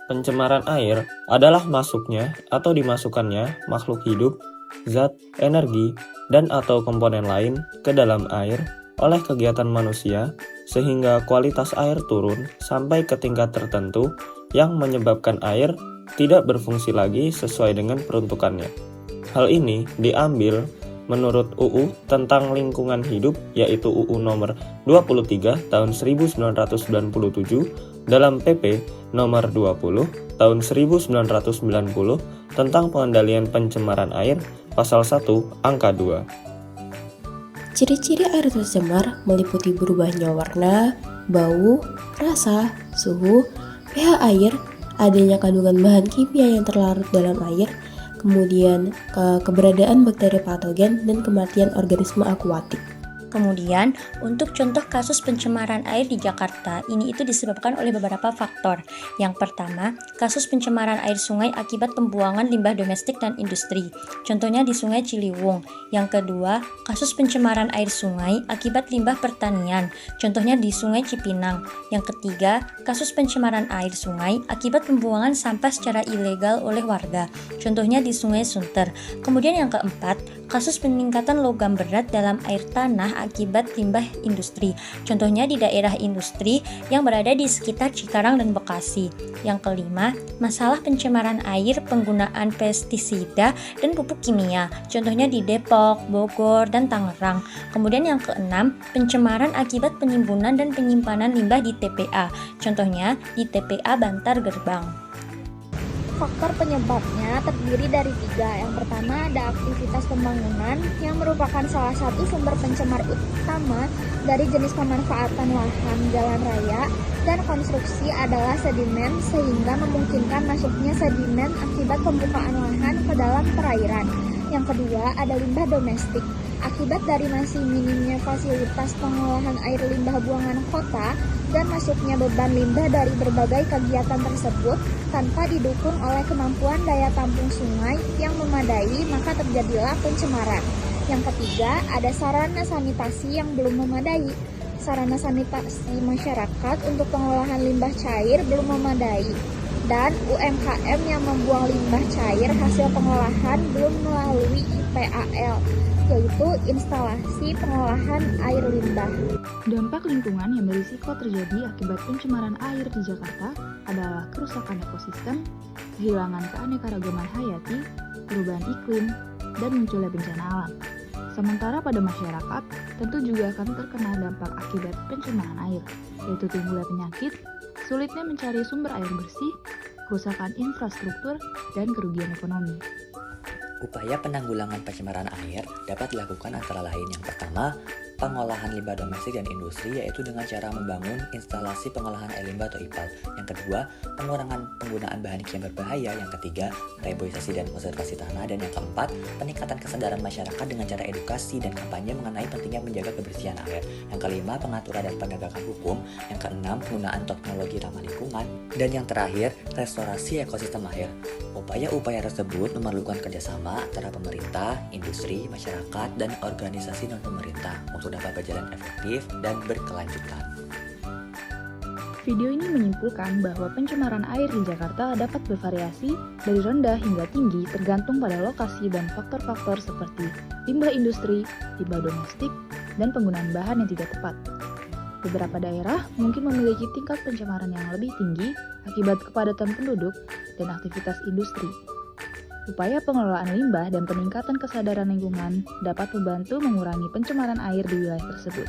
Pencemaran air adalah masuknya atau dimasukkannya makhluk hidup, zat, energi, dan atau komponen lain ke dalam air oleh kegiatan manusia sehingga kualitas air turun sampai ke tingkat tertentu yang menyebabkan air tidak berfungsi lagi sesuai dengan peruntukannya. Hal ini diambil menurut UU tentang lingkungan hidup yaitu UU nomor 23 tahun 1997 dalam PP nomor 20 tahun 1990 tentang pengendalian pencemaran air pasal 1 angka 2. Ciri-ciri air tercemar meliputi berubahnya warna, bau, rasa, suhu, pH air, adanya kandungan bahan kimia yang terlarut dalam air, kemudian keberadaan bakteri patogen dan kematian organisme akuatik. Kemudian, untuk contoh kasus pencemaran air di Jakarta, ini itu disebabkan oleh beberapa faktor. Yang pertama, kasus pencemaran air sungai akibat pembuangan limbah domestik dan industri. Contohnya di Sungai Ciliwung. Yang kedua, kasus pencemaran air sungai akibat limbah pertanian. Contohnya di Sungai Cipinang. Yang ketiga, kasus pencemaran air sungai akibat pembuangan sampah secara ilegal oleh warga. Contohnya di Sungai Sunter. Kemudian yang keempat, kasus peningkatan logam berat dalam air tanah akibat limbah industri. Contohnya di daerah industri yang berada di sekitar Cikarang dan Bekasi. Yang kelima, masalah pencemaran air penggunaan pestisida dan pupuk kimia. Contohnya di Depok, Bogor, dan Tangerang. Kemudian yang keenam, pencemaran akibat penimbunan dan penyimpanan limbah di TPA. Contohnya di TPA Bantar Gerbang. Faktor penyebabnya terdiri dari 3. Yang pertama ada aktivitas pembangunan yang merupakan salah satu sumber pencemar utama dari jenis pemanfaatan lahan jalan raya, dan konstruksi adalah sedimen sehingga memungkinkan masuknya sedimen akibat pembukaan lahan ke dalam perairan. Yang kedua ada limbah domestik. Akibat dari masih minimnya fasilitas pengolahan air limbah buangan kota dan masuknya beban limbah dari berbagai kegiatan tersebut tanpa didukung oleh kemampuan daya tampung sungai yang memadai, maka terjadilah pencemaran. Yang ketiga, ada sarana sanitasi yang belum memadai. Sarana sanitasi masyarakat untuk pengolahan limbah cair belum memadai, dan UMKM yang membuang limbah cair hasil pengolahan belum melalui IPAL, yaitu instalasi pengolahan air limbah. Dampak lingkungan yang berisiko terjadi akibat pencemaran air di Jakarta adalah kerusakan ekosistem, kehilangan keanekaragaman hayati, perubahan iklim, dan munculnya bencana alam. Sementara pada masyarakat, tentu juga akan terkena dampak akibat pencemaran air, yaitu timbulnya penyakit, sulitnya mencari sumber air bersih, kerusakan infrastruktur, dan kerugian ekonomi. Upaya penanggulangan pencemaran air dapat dilakukan antara lain. Yang pertama, pengolahan limbah domestik dan industri, yaitu dengan cara membangun instalasi pengolahan air limbah atau IPAL. Yang kedua, pengurangan penggunaan bahan kimia berbahaya. Yang ketiga, reboisasi dan konservasi tanah. Dan yang keempat, peningkatan kesadaran masyarakat dengan cara edukasi dan kampanye mengenai pentingnya menjaga kebersihan air. Yang kelima, pengaturan dan penegakan hukum. Yang keenam, penggunaan teknologi ramah lingkungan. Dan yang terakhir, restorasi ekosistem air. Upaya-upaya tersebut memerlukan kerjasama antara pemerintah, industri, masyarakat, dan organisasi non-pemerintah untuk dapat berjalan efektif dan berkelanjutan. Video ini menyimpulkan bahwa pencemaran air di Jakarta dapat bervariasi dari rendah hingga tinggi tergantung pada lokasi dan faktor-faktor seperti limbah industri, limbah domestik, dan penggunaan bahan yang tidak tepat. Beberapa daerah mungkin memiliki tingkat pencemaran yang lebih tinggi akibat kepadatan penduduk dan aktivitas industri. Upaya pengelolaan limbah dan peningkatan kesadaran lingkungan dapat membantu mengurangi pencemaran air di wilayah tersebut.